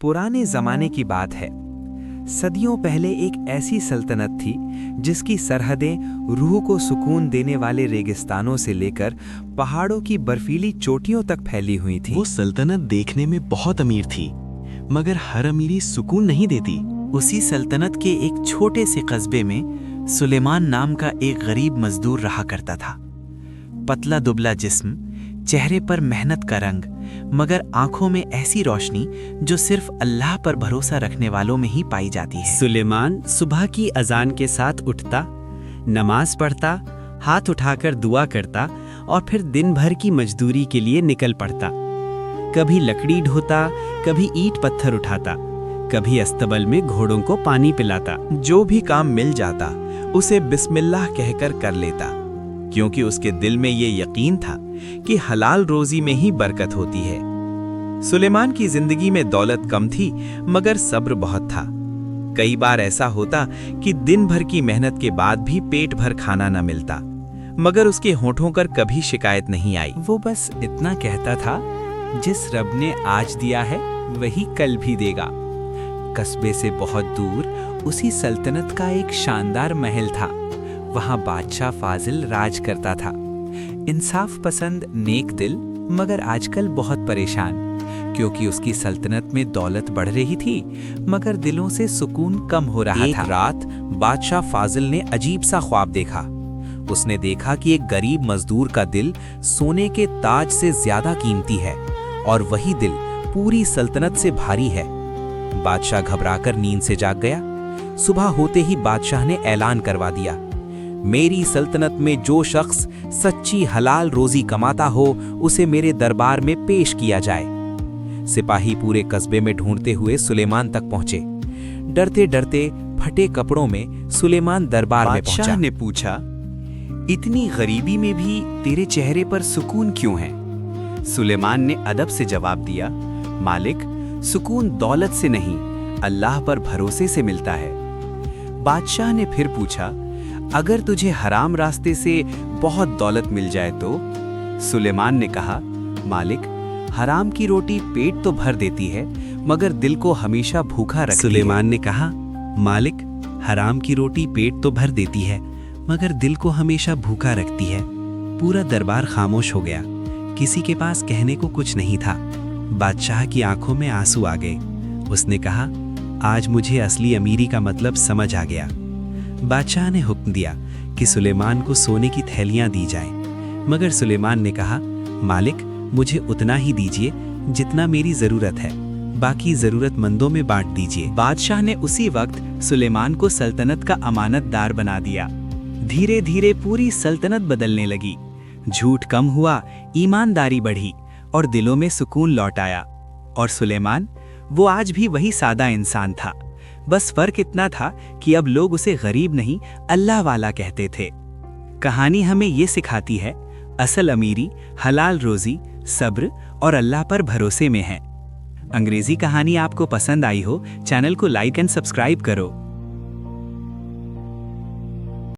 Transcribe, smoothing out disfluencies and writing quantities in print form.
पुराने ज़माने की बात है। सदियों पहले एक ऐसी सल्तनत थी जिसकी सरहदें रूह को सुकून देने वाले रेगिस्तानों से लेकर पहाड़ों की बर्फीली चोटियों तक फैली हुई थी। वो सल्तनत देखने में बहुत अमीर थी, मगर हर अमीरी सुकून नहीं देती। उसी सल्तनत के एक छोटे से कस्बे में सुलेमान नाम का एक गरीब मजदूर रहा करता था। पतला दुबला जिस्म, चेहरे पर मेहनत का रंग, मगर आंखों में ऐसी रोशनी जो सिर्फ अल्लाह पर भरोसा रखने वालों में ही पाई जाती है। सुलेमान सुबह की अजान के साथ उठता, नमाज पढ़ता, हाथ उठाकर दुआ करता और फिर दिन भर की मजदूरी के लिए निकल पड़ता। कभी लकड़ी ढोता, कभी ईंट पत्थर उठाता, कभी अस्तबल में घोड़ों को पानी पिलाता। जो भी काम मिल जाता उसे बिस्मिल्लाह कहकर कर लेता, क्योंकि उसके दिल में ये यकीन था कि हलाल रोजी में ही बरकत होती है। सुलेमान की जिंदगी में दौलत कम थी, मगर सब्र बहुत था। कई बार ऐसा होता कि दिन भर की मेहनत के बाद भी पेट भर खाना न मिलता, मगर उसके होठों पर कभी शिकायत नहीं आई। वो बस इतना कहता था, जिस रब ने आज दिया है वही कल भी देगा। कस्बे से बहुत दूर उसी सल्तनत का एक शानदार महल था। वहां बादशाह फाजिल राज करता था। इंसाफ पसंद, नेक दिल, मगर आजकल बहुत परेशान, क्योंकि उसकी सल्तनत में दौलत बढ़ रही थी, मगर दिलों से सुकून कम हो रहा था। एक रात बादशाह फाजिल ने अजीब सा ख्वाब देखा। उसने देखा कि एक गरीब मजदूर का दिल सोने के ताज से ज्यादा कीमती है, और वही दिल पूरी सल्तनत से भारी है। बादशाह घबराकर नींद से जाग गया। सुबह होते ही बादशाह ने ऐलान करवा दिया, मेरी सल्तनत में जो शख्स सच्ची हलाल रोजी कमाता हो उसे मेरे दरबार में पेश किया जाए। सिपाही पूरे कस्बे में ढूंढते हुए सुलेमान तक पहुंचे। डरते डरते फटे कपड़ों में सुलेमान दरबार में पहुंचा। बादशाह ने पूछा, इतनी गरीबी में भी तेरे चेहरे पर सुकून क्यों है? सुलेमान ने अदब से जवाब दिया, मालिक, सुकून दौलत से नहीं, अल्लाह पर भरोसे से मिलता है। बादशाह ने फिर पूछा, अगर तुझे हराम रास्ते से बहुत दौलत मिल जाए तो? सुलेमान ने कहा, मालिक, हराम की रोटी पेट तो भर देती है, मगर दिल को हमेशा भूखा रखती है। सुलेमान ने कहा, मालिक, हराम की रोटी पेट तो भर देती है, मगर दिल को हमेशा भूखा रखती है। पूरा दरबार खामोश हो गया। किसी के पास कहने को कुछ नहीं था। बादशाह की आंखों में आंसू आ गए। उसने कहा, आज मुझे असली अमीरी का मतलब समझ आ गया। बादशाह ने हुक्म दिया कि सुलेमान को सोने की थैलियां दी जाएं, मगर सुलेमान ने कहा, मालिक, मुझे उतना ही दीजिए जितना मेरी ज़रूरत है, बाकी ज़रूरतमंदों में बांट दीजिए। बादशाह ने उसी वक्त सुलेमान को सल्तनत का अमानतदार बना दिया। धीरे धीरे पूरी सल्तनत बदलने लगी। झूठ कम हुआ, ईमानदारी बढ़ी और दिलों में सुकून लौट आया। और सुलेमान, वो आज भी वही सादा इंसान था, बस फर्क इतना था कि अब लोग उसे गरीब नहीं, अल्लाह वाला कहते थे। कहानी हमें ये सिखाती है, असल अमीरी हलाल रोजी, सब्र और अल्लाह पर भरोसे में है। अंग्रेजी कहानी आपको पसंद आई हो, चैनल को लाइक एंड सब्सक्राइब करो।